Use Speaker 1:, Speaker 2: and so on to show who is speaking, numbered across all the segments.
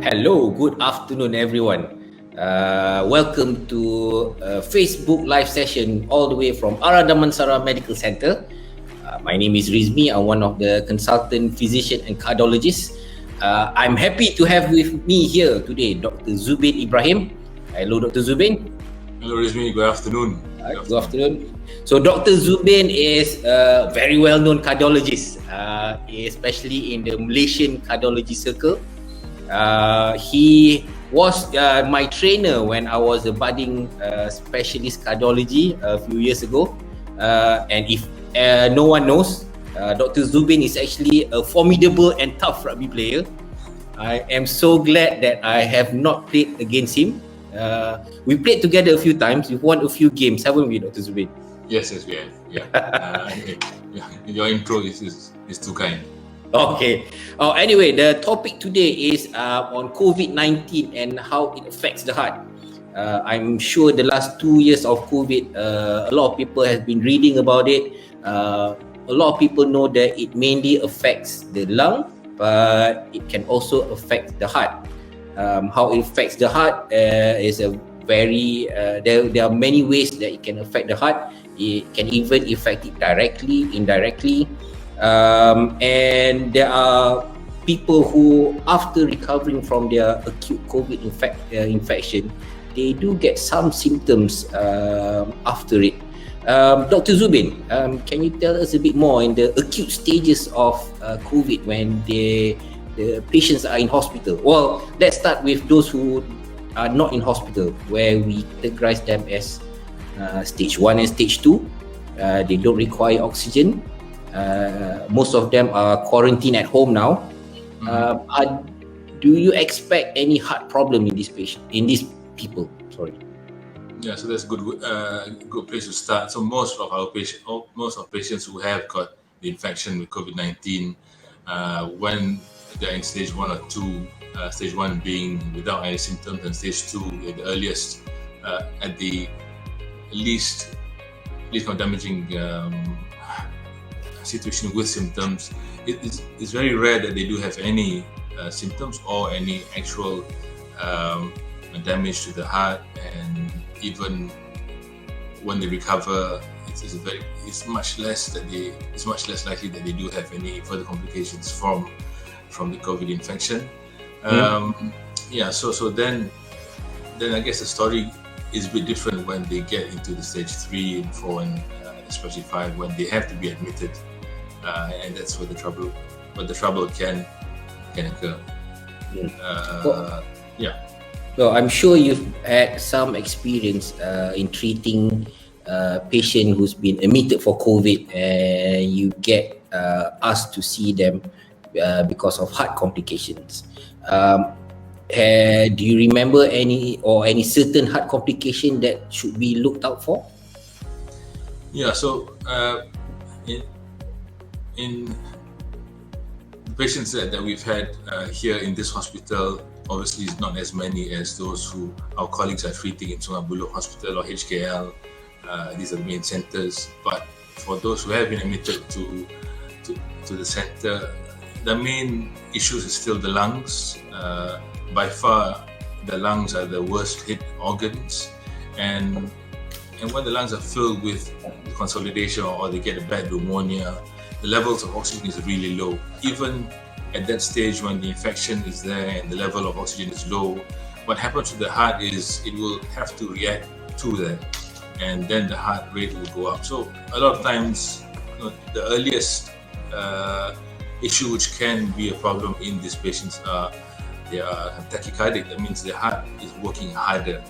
Speaker 1: Hello, good afternoon, everyone. Welcome to a Facebook live session all the way from Damansara Medical Center. My name is Rizmy. I'm one of the consultant physician and cardiologists. I'm happy to have with me here today Dr. Zubin Ibrahim. Hello, Dr. Zubin.
Speaker 2: Hello, Rizmy. Good afternoon.
Speaker 1: Good afternoon. So, Dr. Zubin is a very well-known cardiologist, especially in the Malaysian cardiology circle. He was my trainer when I was a budding specialist cardiology a few years ago. And if no one knows, Dr. Zubin is actually a formidable and tough rugby player. I am so glad that I have not played against him. We played together a few times. We've won a few games, haven't we, Dr. Zubin?
Speaker 2: Yes, we have. Your intro is too kind.
Speaker 1: Okay. Anyway, the topic today is on COVID-19 and how it affects the heart. I'm sure the last 2 years of COVID, a lot of people have been reading about it. A lot of people know that it mainly affects the lung, but it can also affect the heart. How it affects the heart is a very there are many ways that it can affect the heart. It can even affect it directly, indirectly, and there are people who, after recovering from their acute COVID infection, they do get some symptoms after it. Dr. Zubin, can you tell us a bit more in the acute stages of COVID when the patients are in hospital? Well, let's start with those who are not in hospital, where we categorize them as stage 1 and stage 2. They don't require oxygen. Most of them are quarantined at home now. Do you expect any heart problem in these people? Sorry.
Speaker 2: Yeah, so that's good place to start. So most of patients who have got the infection with COVID-19, when they're in stage 1 or 2, stage 1 being without any symptoms, and stage 2 at the earliest, at the least damaging situation with symptoms. It's very rare that they do have any symptoms or any actual damage to the heart, and even when they recover, it's much less likely that they do have any further complications from the COVID infection. So then I guess the story is a bit different when they get into the stage 3 and 4 and especially 5, when they have to be admitted, and that's where the trouble can occur.
Speaker 1: So I'm sure you've had some experience in treating a patient who's been admitted for COVID, and you get asked to see them because of heart complications. Do you remember any certain heart complication that should be looked out for?
Speaker 2: Yeah, so in the patients that we've had here in this hospital, obviously it's not as many as those who our colleagues are treating in Sungai Buloh Hospital or HKL. These are the main centers. But for those who have been admitted to the center, the main issues is still the lungs. By far, the lungs are the worst hit organs, and when the lungs are filled with consolidation or they get a bad pneumonia, the levels of oxygen is really low. Even at that stage when the infection is there and the level of oxygen is low, what happens to the heart is it will have to react to that, and then the heart rate will go up. So a lot of times, the earliest issue which can be a problem in these patients are they are tachycardic. That means their heart is working harder,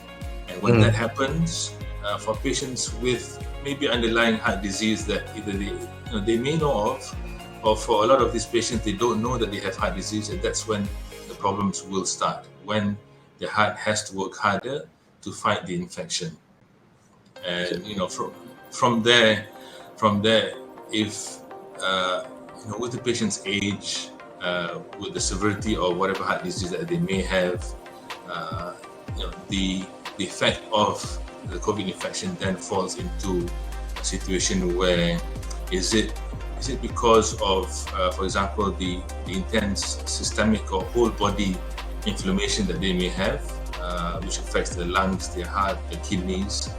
Speaker 2: and when that happens, for patients with maybe underlying heart disease that either they may know of, or for a lot of these patients they don't know that they have heart disease, and that's when the problems will start, when the heart has to work harder to fight the infection. And from there, if with the patient's age, with the severity of whatever heart disease that they may have, the effect of the COVID infection then falls into a situation where is it because of, for example, the intense systemic or whole body inflammation that they may have, which affects the lungs, their heart, the kidneys,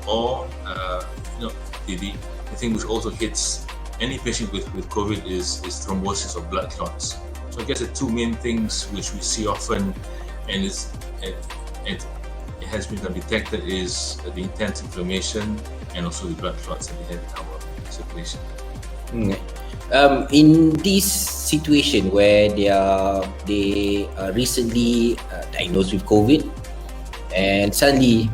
Speaker 2: or the thing which also hits any patient with COVID is thrombosis or blood clots. So I guess the two main things which we see often, and it has been detected, is the intense inflammation and also the blood clots that they have in our circulation.
Speaker 1: In this situation where they are recently diagnosed with COVID, and suddenly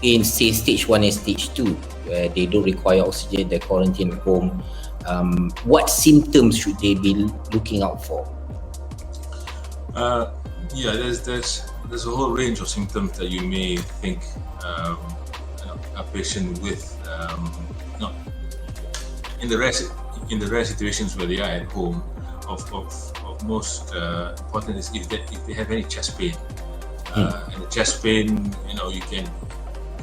Speaker 1: in say stage 1 and stage 2, where they don't require oxygen, they're quarantined at home, what symptoms should they be looking out for?
Speaker 2: There's a whole range of symptoms that you may think a patient with. In the rare situations where they are at home, of most important is if they have any chest pain. And the chest pain, you can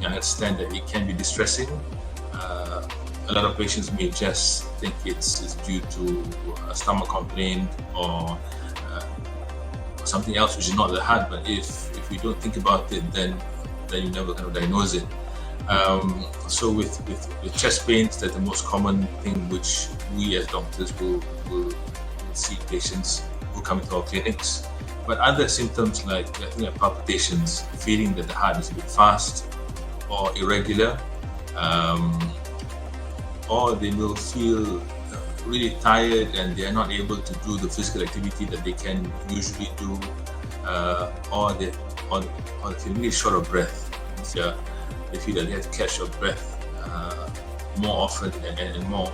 Speaker 2: understand that it can be distressing. A lot of patients may just think it's due to a stomach complaint or something else which is not the heart. But if we don't think about it, then you never kind of diagnose it. So with chest pains, that's the most common thing which we as doctors will see patients who come into our clinics. But other symptoms like palpitations, feeling that the heart is a bit fast or irregular, or they will feel really tired and they are not able to do the physical activity that they can usually do, or they feel really short of breath. They feel that they have to catch their breath more often and more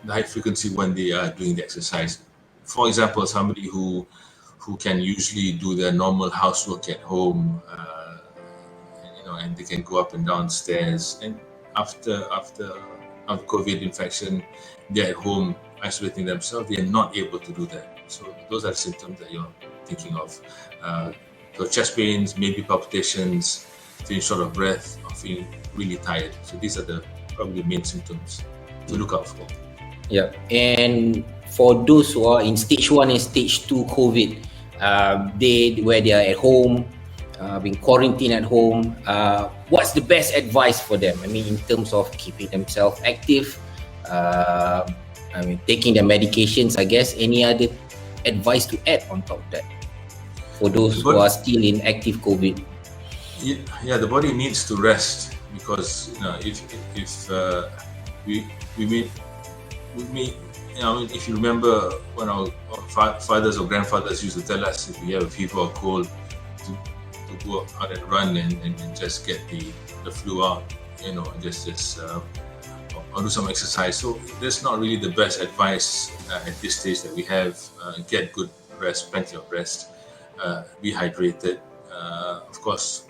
Speaker 2: the high frequency when they are doing the exercise. For example, somebody who can usually do their normal housework at home, and they can go up and down stairs, and after COVID infection, they're at home isolating themselves, they are not able to do that. So those are the symptoms that you're thinking of. So chest pains, maybe palpitations, feeling short of breath, or feeling really tired. So these are probably the main symptoms to look out for.
Speaker 1: Yeah, and for those who are in stage 1 and stage 2 COVID, where they are at home, being quarantined at home, what's the best advice for them? I mean, in terms of keeping themselves active, taking their medications, I guess. Any other advice to add on top of that for those who are still in active COVID?
Speaker 2: Yeah, the body needs to rest, because if if you remember when our fathers or grandfathers used to tell us, if we have a fever or cold, to go out and run and just get the flu out, or do some exercise. So that's not really the best advice at this stage that we have. Get good rest, plenty of rest, be hydrated. Of course,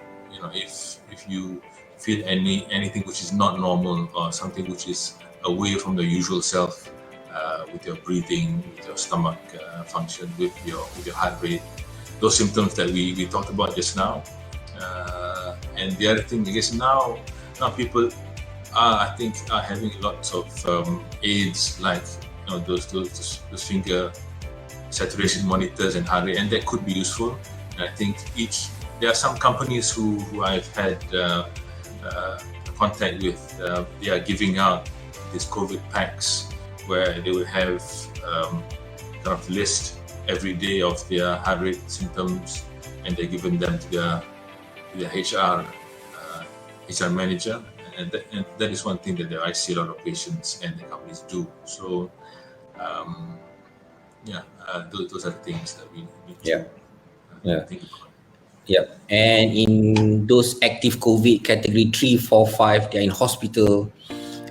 Speaker 2: if you feel anything which is not normal or something which is away from the usual self, with your breathing, with your stomach function, with your heart rate, those symptoms that we talked about just now. And the other thing, I guess now people are having lots of aids, like those finger saturation monitors and heart rate, and that could be useful. And I think there are some companies who I've had contact with. They are giving out these COVID packs where they will have kind of list every day of their heart rate symptoms, and they're giving them to their HR manager, and that is one thing that I see a lot of patients and the companies do. So those are the things that we need to think about.
Speaker 1: Yeah, and in those active COVID category 3, 4, 5, they're in hospital.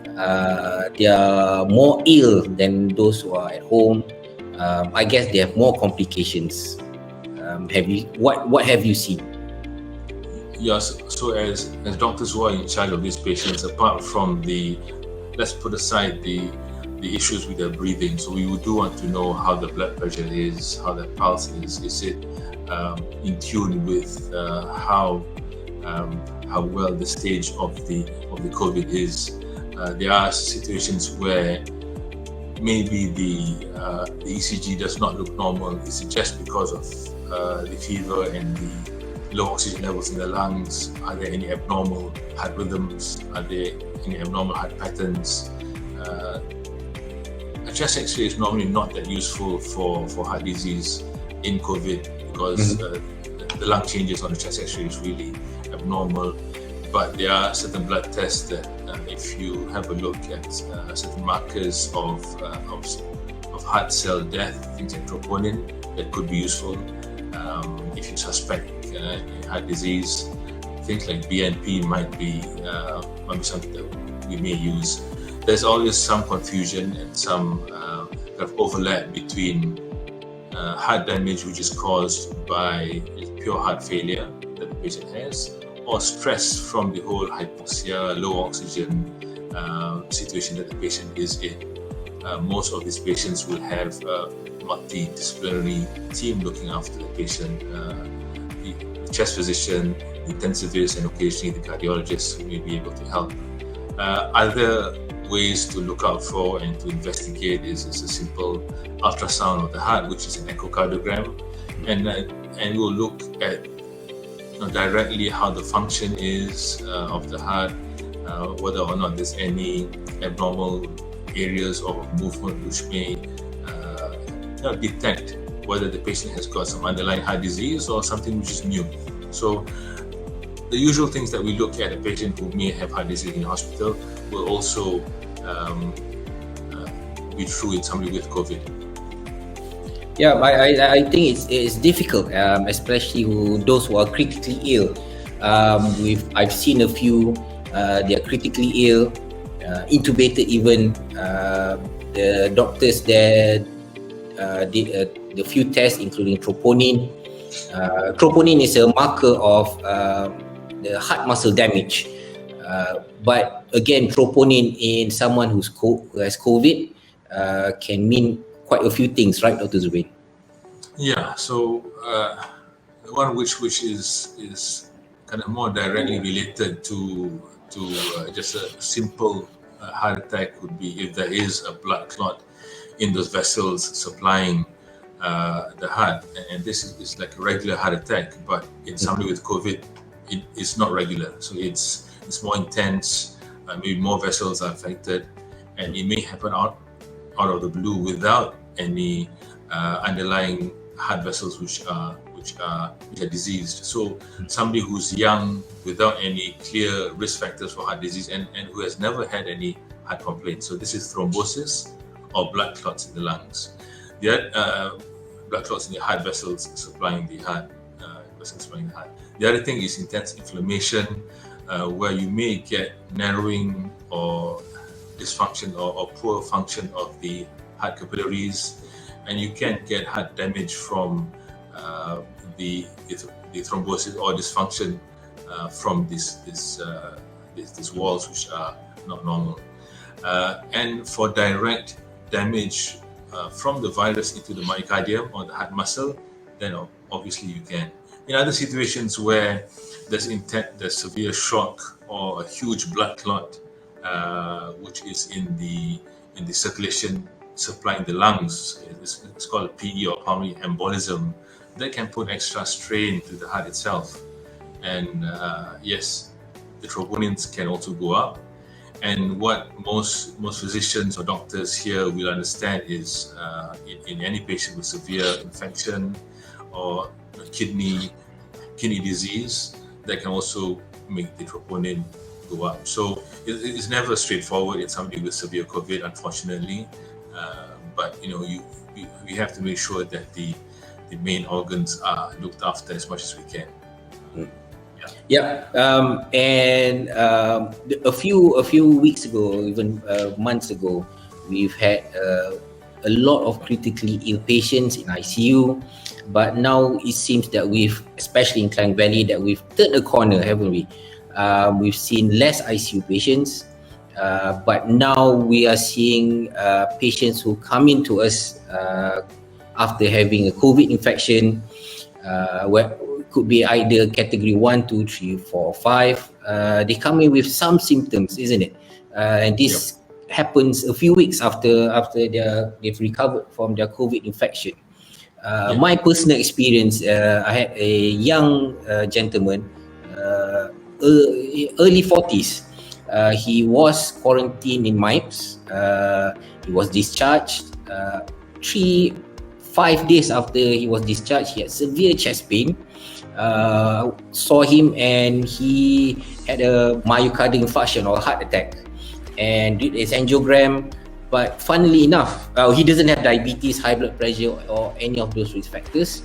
Speaker 1: They are more ill than those who are at home. I guess they have more complications. What have you seen?
Speaker 2: Yes, so as doctors who are in charge of these patients, apart from let's put aside the issues with their breathing, so we do want to know how the blood pressure is, how the pulse is. Is it in tune with how well the stage of the COVID is? There are situations where maybe the ECG does not look normal. Is it just because of the fever and the low oxygen levels in the lungs? Are there any abnormal heart rhythms? Are there any abnormal heart patterns? A chest X-ray is normally not that useful for heart disease in COVID because the lung changes on the chest X-ray is really abnormal. But there are certain blood tests that, if you have a look at certain markers of heart cell death, things like troponin, that could be useful. If you suspect heart disease, things like BNP might be something that we may use. There's always some confusion and some kind of overlap between heart damage, which is caused by pure heart failure that the patient has, or stress from the whole hypoxia, low oxygen situation that the patient is in. Most of these patients will have a multidisciplinary team looking after the patient, the chest physician, the intensivist, and occasionally the cardiologist who may be able to help. Other ways to look out for and to investigate is a simple ultrasound of the heart, which is an echocardiogram, and we'll look at directly how the function is of the heart, whether or not there's any abnormal areas of movement which may detect whether the patient has got some underlying heart disease or something which is new. So the usual things that we look at a patient who may have heart disease in the hospital will also be true in somebody with COVID.
Speaker 1: Yeah, I think it's difficult, especially those who are critically ill. I've seen a few. They are critically ill, intubated even. The doctors there did the few tests, including troponin. Troponin is a marker of the heart muscle damage. But again, troponin in someone who has COVID can mean quite a few things, right, Dr. Zubin?
Speaker 2: Yeah, so one which is kind of more directly related to just a simple heart attack would be if there is a blood clot in those vessels supplying the heart, and this is like a regular heart attack, but in somebody with COVID, it's not regular, so it's more intense. Maybe more vessels are affected, and it may happen out of the blue without any underlying heart vessels which are diseased. So somebody who's young without any clear risk factors for heart disease and who has never had any heart complaints. So this is thrombosis or blood clots in the lungs. Blood clots in the heart vessels supplying the heart. The other thing is intense inflammation, where you may get narrowing or dysfunction or poor function of the heart capillaries, and you can get heart damage from the thrombosis or dysfunction from these walls which are not normal. And for direct damage from the virus into the myocardium or the heart muscle, then obviously you can. In other situations where there's severe shock or a huge blood clot, which is in the circulation supplying the lungs, it's called a PE or pulmonary embolism, that can put extra strain to the heart itself. And yes, the troponins can also go up. And what most physicians or doctors here will understand is in any patient with severe infection or kidney disease, that can also make the troponin go up. So it's never straightforward in somebody with severe COVID, unfortunately. But we have to make sure that the main organs are looked after as much as we can.
Speaker 1: Yeah, and a few weeks ago, even months ago, we've had a lot of critically ill patients in ICU. But now it seems that especially in Klang Valley, that we've turned a corner, haven't we? We've seen less ICU patients, but now we are seeing patients who come into us after having a COVID infection, where it could be either category 1, 2, 3, 4, 5. They come in with some symptoms, isn't it? And this happens a few weeks after they've recovered from their COVID infection. My personal experience, I had a young gentleman, early 40s. He was quarantined in MIPS. He was discharged. 5 days after he was discharged, he had severe chest pain. Saw him and he had a myocardial infarction or heart attack, and did his angiogram. But funnily enough, he doesn't have diabetes, high blood pressure, or any of those risk factors.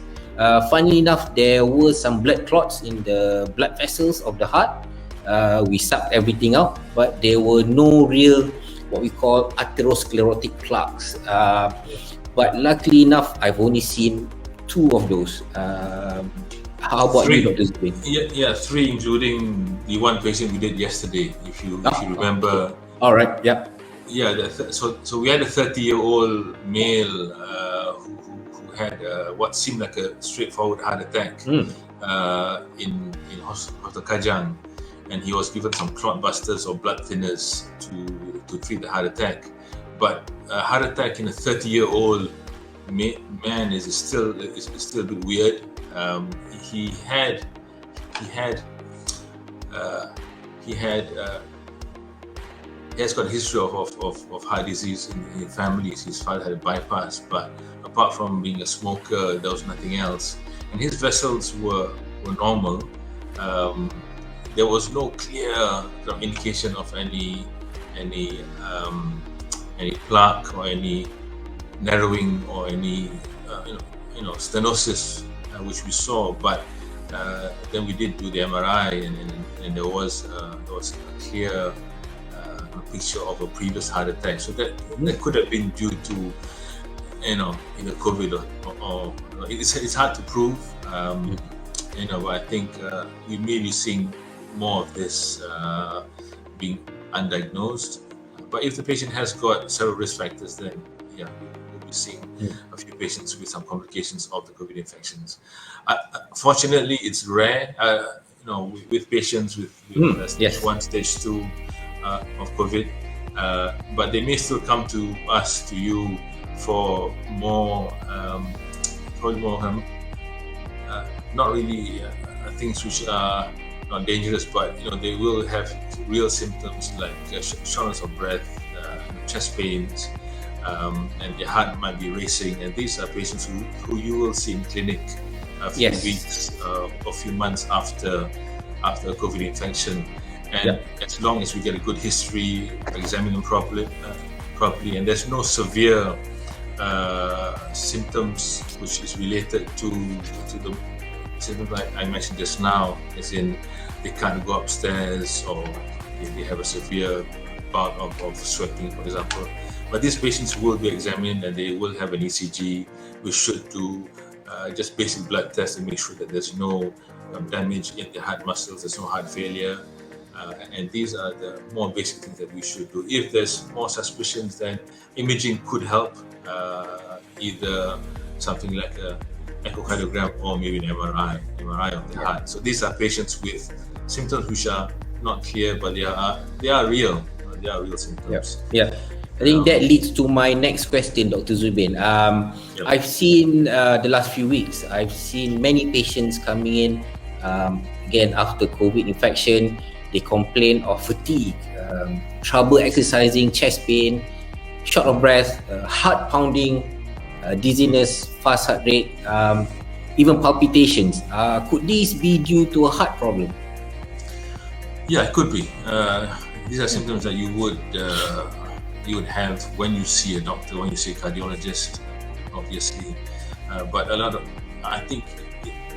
Speaker 1: Funnily enough, there were some blood clots in the blood vessels of the heart. We sucked everything out, but there were no real, what we call atherosclerotic plaques. But luckily enough, I've only seen 2 of those. How about
Speaker 2: 3.
Speaker 1: you, Dr. Zubin?
Speaker 2: Yeah, 3, including the one patient we did yesterday, if you remember.
Speaker 1: All right, yeah.
Speaker 2: Yeah, so we had a 30-year-old male who had what seemed like a straightforward heart attack in Hospital Kajang, and he was given some clot busters or blood thinners to treat the heart attack. But a heart attack in a 30-year-old man is still a bit weird. He has got a history of heart disease in his family. His father had a bypass, but apart from being a smoker, there was nothing else. And his vessels were normal. There was no clear indication of any plaque or any narrowing or any stenosis, which we saw. But then we did do the MRI, and there was a clear picture of a previous heart attack. So that could have been due to either COVID or it's hard to prove. But I think we may be seeing more of this being undiagnosed. But if the patient has got several risk factors, then we'll be seeing a few patients with some complications of the COVID infections. Fortunately, it's rare. With patients with stage 1, stage 2 of COVID, but they may still come to us, to you, for more, probably more, not really things which are not dangerous, but they will have real symptoms like shortness of breath, chest pains, and their heart might be racing. And these are patients who you will see in clinic a few weeks or a few months after a COVID infection. And as long as we get a good history, examine them properly, and there's no severe symptoms which is related to the symptoms like I mentioned just now, as in they can't go upstairs or they have a severe bout of sweating, for example. But these patients will be examined and they will have an ECG. We should do just basic blood tests and make sure that there's no damage in the heart muscles, there's no heart failure. And these are the more basic things that we should do. If there's more suspicions, then imaging could help, either something like a echocardiogram or maybe an MRI of the heart. So these are patients with symptoms which are not clear, but they are real. They are real symptoms.
Speaker 1: Yeah. I think that leads to my next question, Dr. Zubin. I've seen the last few weeks, I've seen many patients coming in, again, after COVID infection. They complain of fatigue, trouble exercising, chest pain, short of breath, heart pounding, dizziness, fast heart rate, even palpitations. Could these be due to a heart problem?
Speaker 2: Yeah, it could be. These are symptoms that you would have when you see a doctor, when you see a cardiologist, obviously. But I think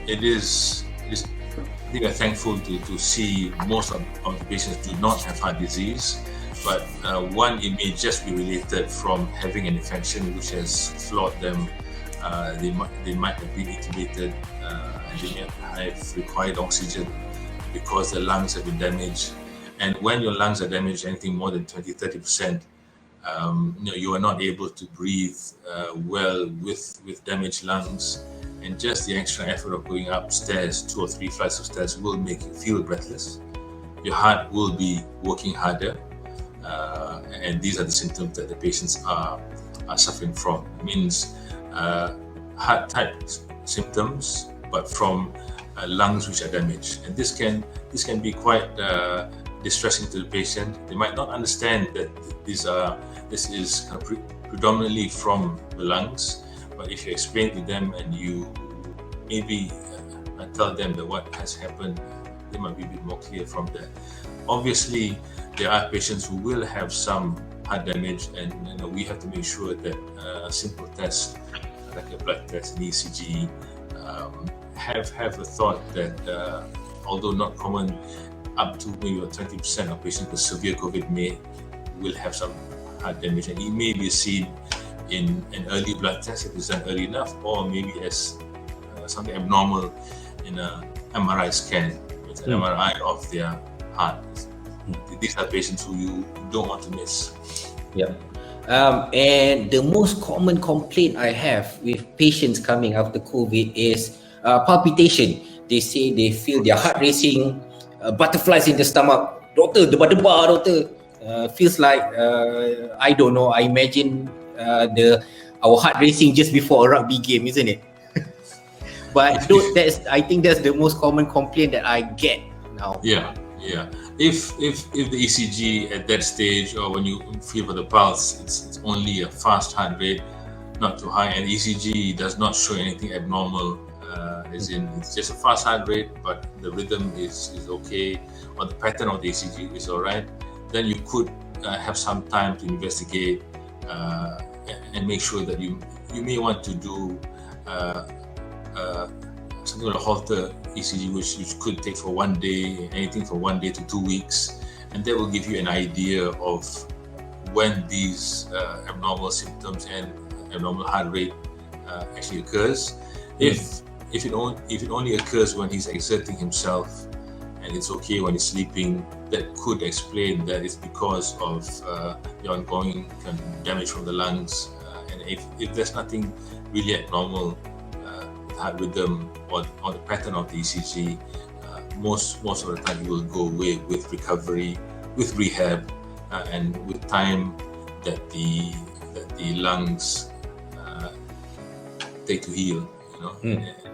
Speaker 2: it is. I think we're thankful to see most of the patients do not have heart disease, but it may just be related from having an infection which has flawed them. They might have been intubated and they may have required oxygen because their lungs have been damaged. And when your lungs are damaged, anything more than 20-30%, you are not able to breathe well with damaged lungs. And just the extra effort of going upstairs, 2 or 3 flights of stairs, will make you feel breathless. Your heart will be working harder, and these are the symptoms that the patients are suffering from. It means heart type symptoms, but from lungs which are damaged, and this can be quite distressing to the patient. They might not understand that this is kind of predominantly from the lungs, but if you explain to them and you maybe tell them that what has happened, they might be a bit more clear from that. Obviously, there are patients who will have some heart damage, and we have to make sure that a simple test like a blood test, an ECG, have a thought that although not common, up to maybe 20% of patients with severe COVID will have some heart damage, and it may be seen in an early blood test if it's done early enough, or maybe as something abnormal in an MRI scan, with an MRI of their heart. These are patients who you don't want to miss.
Speaker 1: Yeah. And the most common complaint I have with patients coming after COVID is palpitation. They say they feel their heart racing, butterflies in the stomach. Doctor, debar-debar, doctor. Feels like, I don't know, I imagine our heart racing just before a rugby game, isn't it? But I think that's the most common complaint that I get now.
Speaker 2: Yeah. If the ECG at that stage, or when you feel for the pulse, it's only a fast heart rate, not too high, and ECG does not show anything abnormal, as in it's just a fast heart rate, but the rhythm is okay, or the pattern of the ECG is alright, then you could have some time to investigate and make sure that you may want to do something like a Holter ECG, which could take for 1 day, anything from 1 day to 2 weeks, and that will give you an idea of when these abnormal symptoms and abnormal heart rate actually occurs. If it only occurs when he's exerting himself and it's okay when he's sleeping, that could explain that it's because of the ongoing kind of damage from the lungs. And if there's nothing really abnormal, heart rhythm or the pattern of the ECG, most of the time you will go away with recovery, with rehab, and with time that the lungs take to heal.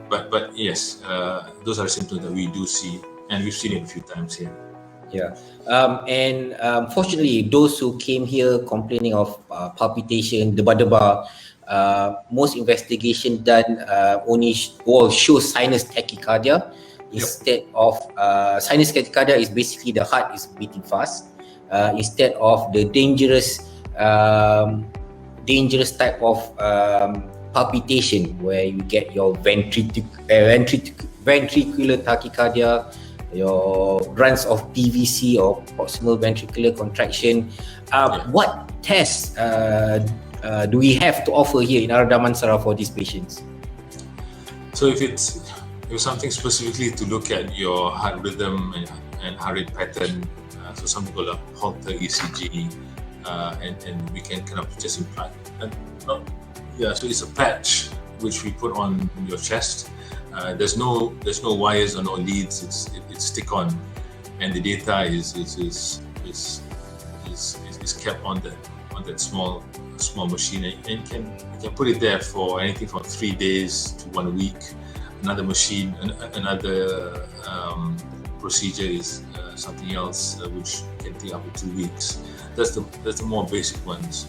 Speaker 2: But yes, those are symptoms that we do see, and we've seen it a few times here.
Speaker 1: Yeah, and fortunately, those who came here complaining of palpitation, debar-debar, most investigation done only show sinus tachycardia instead of sinus tachycardia is basically the heart is beating fast instead of the dangerous type of palpitation where you get your ventricular tachycardia, your runs of PVC or proximal ventricular contraction. What tests do we have to offer here in Damansara for these patients?
Speaker 2: So if it's something specifically to look at your heart rhythm and heart rate pattern, so something called a Holter ECG, and we can kind of just implant. So it's a patch which we put on your chest. There's no wires or no leads. It's stick on, and the data is kept on that small machine, and you can put it there for anything from 3 days to 1 week. Another machine, another procedure is something else which can take up to 2 weeks. That's the more basic ones.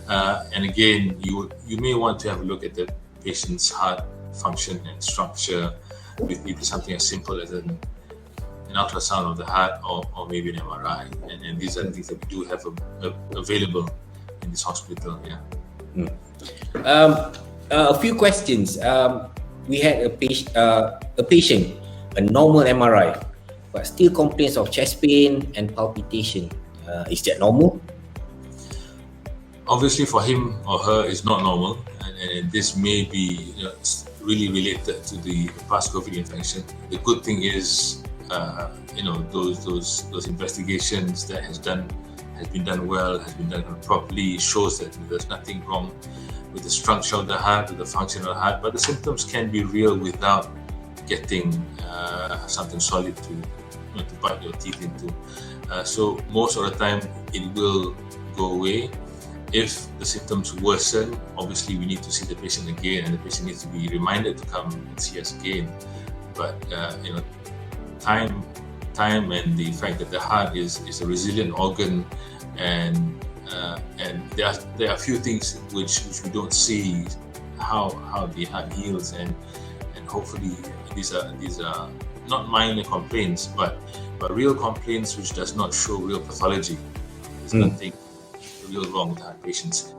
Speaker 2: And again, you may want to have a look at the patient's heart function and structure with either something as simple as an ultrasound of the heart or maybe an MRI. And these are the things that we do have available in this hospital.
Speaker 1: A few questions. We had a patient, a normal MRI, but still complains of chest pain and palpitation. Is that normal?
Speaker 2: Obviously, for him or her, it's not normal, and this may be really related to the past COVID infection. The good thing is, those investigations that has been done well, has been done properly, shows that there's nothing wrong with the structure of the heart, with the function of the heart, but the symptoms can be real without getting something solid to bite your teeth into. So most of the time, it will go away. If the symptoms worsen, obviously we need to see the patient again, and the patient needs to be reminded to come and see us again. But time and the fact that the heart is a resilient organ, and there are a few things which we don't see how the heart heals, and hopefully these are not minor complaints, but real complaints which does not show real pathology. There's nothing real wrong with heart patients.